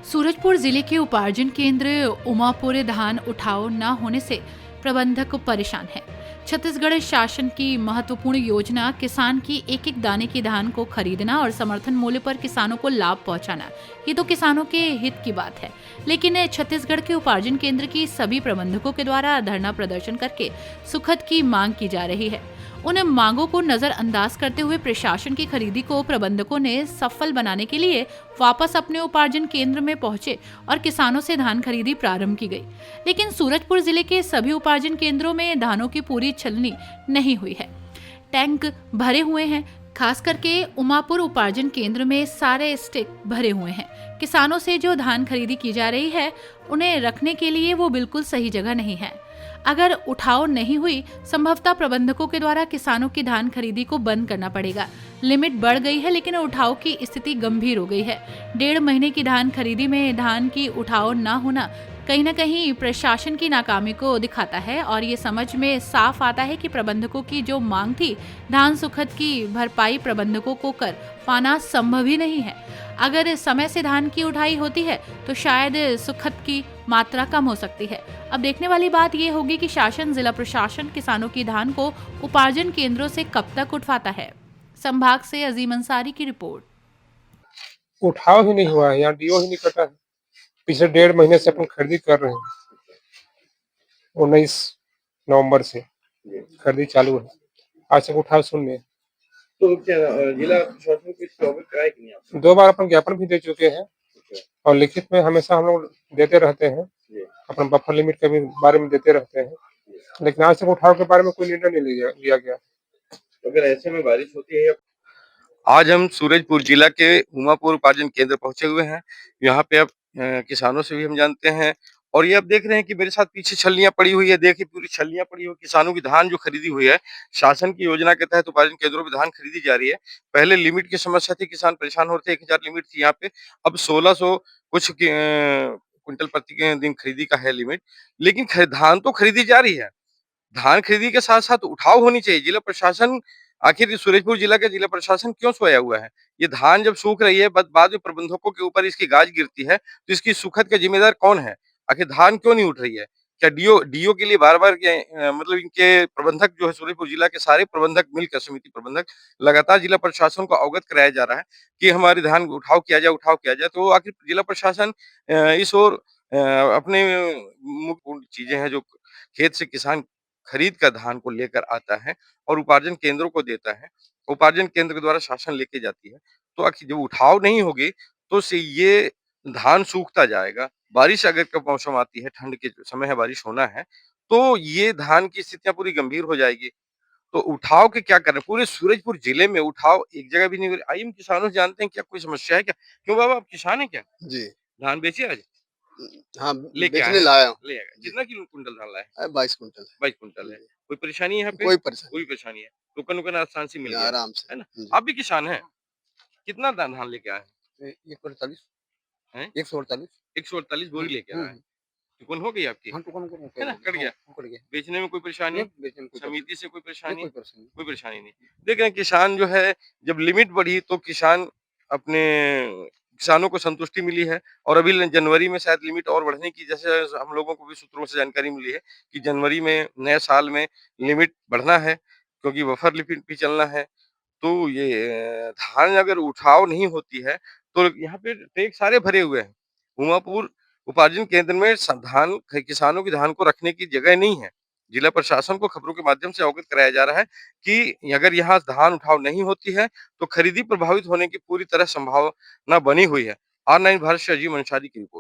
सूरजपुर जिले के उपार्जन केंद्र उमापुर धान उठाव न होने से प्रबंधक परेशान है। छत्तीसगढ़ शासन की महत्वपूर्ण योजना किसान की एक एक दाने की धान को खरीदना और समर्थन मूल्य पर किसानों को लाभ पहुंचाना, ये तो किसानों के हित की बात है। लेकिन छत्तीसगढ़ के उपार्जन केंद्र की सभी प्रबंधकों के द्वारा धरना प्रदर्शन करके सुखद की मांग की जा रही है। उन मांगों को नजरअंदाज करते हुए प्रशासन की खरीदी को प्रबंधकों ने सफल बनाने के लिए वापस अपने उपार्जन केंद्र में पहुंचे और किसानों से धान खरीदी प्रारंभ की गई। लेकिन सूरजपुर जिले के सभी उपार्जन केंद्रों में धानों की पूरी छलनी नहीं हुई है। टैंक भरे हुए हैं। खास करके उमापुर उपार्जन केंद्र में सारे स्टिक भरे हुए हैं। किसानों से जो धान खरीदी की जा रही है, उन्हें रखने के लिए वो बिल्कुल सही जगह नहीं है। अगर उठाव नहीं हुई, संभवतः प्रबंधकों के द्वारा किसानों की धान खरीदी को बंद करना पड़ेगा। लिमिट बढ़ गई है, लेकिन उठाव की स्थिति गंभीर हो गई है। 1.5 महीने की धान खरीदी में धान की उठाव न होना कहीं न कहीं प्रशासन की नाकामी को दिखाता है और ये समझ में साफ आता है कि प्रबंधकों की जो मांग थी, धान सुखद की भरपाई प्रबंधकों को कर पाना संभव ही नहीं है। अगर समय से धान की उठाई होती है तो शायद सुखद की मात्रा कम हो सकती है। अब देखने वाली बात ये होगी कि शासन, जिला प्रशासन किसानों की धान को उपार्जन केंद्रों से कब तक उठवाता है। संभाग से अजीम अंसारी की रिपोर्ट। उठाव ही नहीं हुआ है, यहाँ डीओ ही नहीं कटा है। पिछले 1.5 महीने से अपन खरीदी कर रहे हैं। 19 नवंबर से खरीदी चालू है। आज तक उठाव शून्य है। तो क्या जिला प्रशासन को इसकी अवगत कराए कि नहीं आप? 2 बार अपन ज्ञापन भी दे चुके हैं और लिखित में हमेशा हम लोग देते रहते हैं। अपना बफर लिमिट के भी बारे में देते रहते हैं, लेकिन आज तक उठाव के बारे में कोई निर्णय नहीं लिया गया। अगर ऐसे में बारिश होती है। आज हम सूरजपुर जिला के उमापुर उपार्जन केंद्र पहुंचे हुए हैं। यहाँ पे अब किसानों से भी हम जानते हैं और ये अब देख रहे हैं कि मेरे साथ पीछे छलनियां पड़ी हुई है। देखिए पूरी छलनियां पड़ी हुई, किसानों की धान जो खरीदी हुई है। शासन की योजना के तहत उपार्जन केंद्रों में धान खरीदी जा रही है। पहले लिमिट की समस्या थी, किसान परेशान हो रहे थे। 1000 लिमिट थी यहाँ पे, अब 1600 कुछ क्विंटल प्रति के दिन खरीदी का है लिमिट। लेकिन धान तो खरीदी जा रही है। धान खरीदी के साथ साथ उठाव होनी चाहिए। जिला प्रशासन, आखिर सूरजपुर जिला का जिला प्रशासन क्यों सोया हुआ है? ये धान जब सूख रही है, बाद में प्रबंधकों के ऊपर इसकी गाज गिरती है, तो इसकी सुखद का जिम्मेदार कौन है? आखिर धान क्यों नहीं उठ रही है? क्या डीओ डीओ के लिए बार-बार मतलब इनके प्रबंधक जो है, सूरजपुर जिला के सारे प्रबंधक मिलकर, समिति प्रबंधक लगातार जिला प्रशासन को अवगत कराया जा रहा है कि हमारी धान उठाव किया जाए, उठाव किया जाए। तो आखिर जिला प्रशासन इस ओर अपने मुख्य चीजें हैं जो खेत से किसान खरीद कर धान को लेकर आता है और उपार्जन केंद्रों को देता है। उपार्जन केंद्र के द्वारा शासन लेके जाती है। तो आखिर जब उठाव नहीं होगी तो से ये धान सूखता जाएगा। बारिश अगर का मौसम आती है, ठंड के समय है, बारिश होना है, तो ये धान की स्थितियाँ पूरी गंभीर हो जाएगी। तो उठाव के क्या कर रहे हैं? पूरे सूरजपुर जिले में उठाव एक जगह भी नहीं हो रही। आइए हम किसानों से जानते हैं क्या कोई समस्या है क्या? क्यों बाबा, आप किसान हैं क्या? जी। धान बेचे आज? हाँ, लेके आए बेचने हैं? लाया हूँ। ले आए। जी। कितना कुंटल धान लाए? 22 कुंटल। 22 कुंटल है। जी। कोई परेशानी है यहाँ पे? कोई परेशानी कोई परेशानी है। टोकन-वोकन आसान से मिल नहीं, गया, आराम से। है ना? जी। आप भी किसान हैं? कितना धान लेके आए हैं? 148 हैं? 148 148 बोरी लेके आए हैं। टोकन हो गई आपकी? हाँ, टोकन को है ना? कट गया? कट गया। बेचने में कोई परेशानी? नहीं, बेचने में कोई समिति से कोई परेशानी? कोई परेशानी कोई परेशानी नहीं। देख रहे हैं किसान जो है, जब लिमिट बढ़ी तो किसानों को संतुष्टि मिली है और अभी जनवरी में शायद लिमिट और बढ़ने की, जैसे हम लोगों को भी सूत्रों से जानकारी मिली है कि जनवरी में नए साल में लिमिट बढ़ना है, क्योंकि बफर लिमिट भी चलना है। तो ये धान अगर उठाव नहीं होती है तो यहाँ पे ट्रैक सारे भरे हुए हैं। उमापुर उपार्जन केंद्र में किसानों की धान को रखने की जगह नहीं है। जिला प्रशासन को खबरों के माध्यम से अवगत कराया जा रहा है कि अगर यहाँ धान उठाव नहीं होती है तो खरीदी प्रभावित होने की पूरी तरह संभावना बनी हुई है। R9 भारत से अजीम अंसारी की रिपोर्ट।